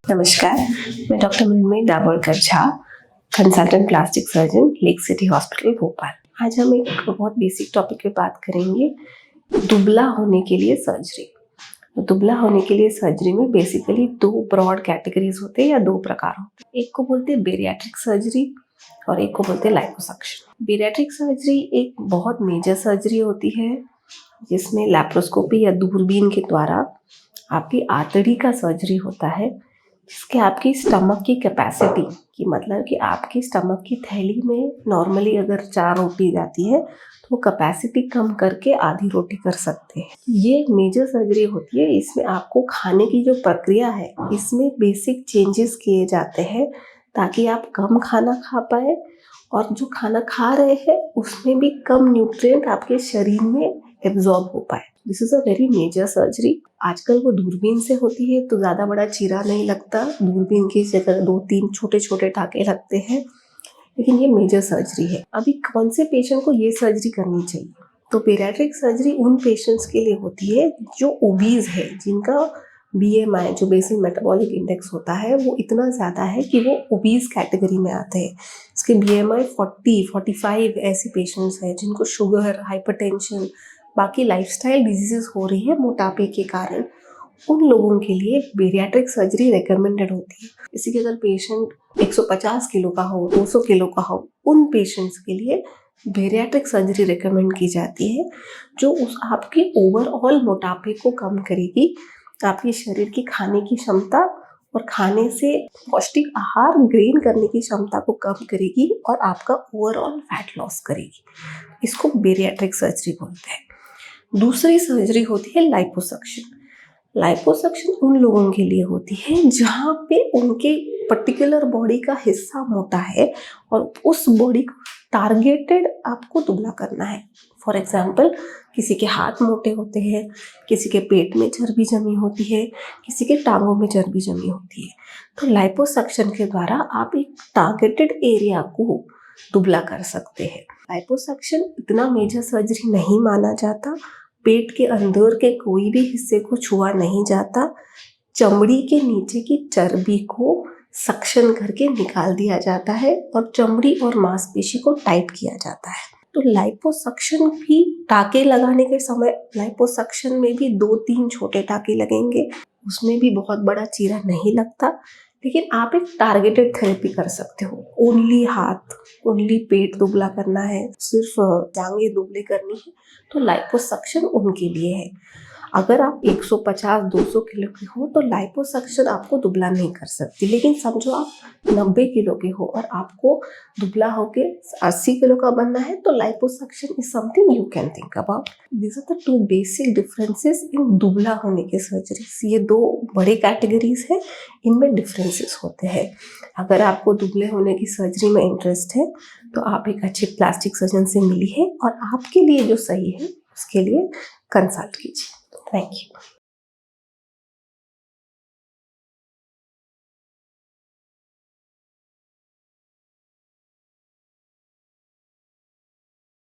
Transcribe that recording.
नमस्कार, मैं doctor Mrinmayi Dabholkar Jha, consultant plastic surgeon, lake city hospital Bhopal. आज हम एक बहुत बेसिक टॉपिक पे बात करेंगे, दुबला होने के लिए सर्जरी। तो दुबला होने के लिए सर्जरी में बेसिकली दो ब्रॉड कैटेगरीज होते हैं या दो प्रकार होते हैं। एक को बोलते हैं बेरियाट्रिक सर्जरी और एक को बोलते हैं लाइपोसक्शन। बेरियाट्रिक सर्जरी एक बहुत मेजर सर्जरी होती है जिसमें लैप्रोस्कोपी या दूरबीन के द्वारा आपकी आंतड़ी का सर्जरी होता है, जिसके आपकी स्टमक की कैपेसिटी की मतलब कि आपकी स्टमक की थैली में नॉर्मली अगर 4 रोटी जाती है तो वो कैपेसिटी कम करके आधी रोटी कर सकते हैं। ये एक मेजर सर्जरी होती है। इसमें आपको खाने की जो प्रक्रिया है इसमें बेसिक चेंजेस किए जाते हैं ताकि आप कम खाना खा पाए और जो खाना खा रहे हैं उसमें भी कम न्यूट्रिएंट आपके शरीर में एब्जॉर्ब हो पाए। This is a very major surgery. आजकल वो दूरबीन से होती है तो ज़्यादा बड़ा चीरा नहीं लगता, दूरबीन की जगह 2-3 छोटे छोटे टाँके लगते हैं, लेकिन ये मेजर सर्जरी है। अभी कौन से पेशेंट को ये सर्जरी करनी चाहिए? तो पेडियाट्रिक सर्जरी उन पेशेंट्स के लिए होती है जो ओबीज है, जिनका BMI जो बेसल मेटाबॉलिक इंडेक्स होता है वो इतना ज़्यादा है कि वो ओबीज कैटेगरी में आते हैं। इसके BMI 40-45 ऐसे पेशेंट्स हैं जिनको शुगर, हाइपरटेंशन, बाकी लाइफस्टाइल डिजीजेस हो रही है मोटापे के कारण। उन लोगों के लिए बेरियाट्रिक सर्जरी रिकमेंडेड होती है। इसी के अगर पेशेंट 150 किलो का हो, 200 किलो का हो, उन पेशेंट्स के लिए बेरियाट्रिक सर्जरी रिकमेंड की जाती है, जो उस आपके ओवरऑल मोटापे को कम करेगी, आपके शरीर की खाने की क्षमता और खाने से पौष्टिक आहार ग्रेन करने की क्षमता को कम करेगी और आपका ओवरऑल फैट लॉस करेगी। इसको बेरियाट्रिक सर्जरी बोलते हैं। दूसरी सर्जरी होती है लाइपोसक्शन। लाइपोसक्शन उन लोगों के लिए होती है जहाँ पे उनके पर्टिकुलर बॉडी का हिस्सा मोटा है और उस बॉडी को टारगेटेड आपको दुबला करना है। फॉर एग्जाम्पल, किसी के हाथ मोटे होते हैं, किसी के पेट में चर्बी जमी होती है, किसी के टांगों में चर्बी जमी होती है। तो लाइपोसक्शन के द्वारा आप एक टारगेटेड एरिया को दुबला कर सकते हैं। लाइपोसक्शन इतना मेजर सर्जरी नहीं माना जाता। पेट के अंदर के कोई भी हिस्से को छुआ नहीं जाता। चमड़ी के नीचे की चर्बी को सक्शन करके निकाल दिया जाता है और चमड़ी और मांसपेशी को टाइट किया जाता है। तो लाइपोसक्शन भी टाके लगाने के समय लाइपोसक्शन में भी 2-3 छोटे टाके लगेंगे, उसमें भी बहुत बड़ा चीरा नहीं लगता, लेकिन आप एक टारगेटेड थेरेपी कर सकते हो। ओनली हाथ, ओनली पेट दुबला करना है, सिर्फ जांघें दुबली करनी है, तो लाइपोसक्शन उनके लिए है। अगर आप 150-200 किलो के हो तो लाइपोसक्शन आपको दुबला नहीं कर सकती, लेकिन समझो आप 90 किलो के हो और आपको दुबला होके 80 किलो का बनना है तो liposuction is something you can think about. This are the 2 basic differences in दुबला होने के सर्जरीज। ये 2 बड़े कैटेगरीज है, इनमें डिफरेंसेस होते हैं। अगर आपको दुबले होने की सर्जरी में इंटरेस्ट है तो आप एक अच्छे प्लास्टिक सर्जन से मिलिए और आपके लिए जो सही है उसके लिए कंसल्ट कीजिए। Thank you.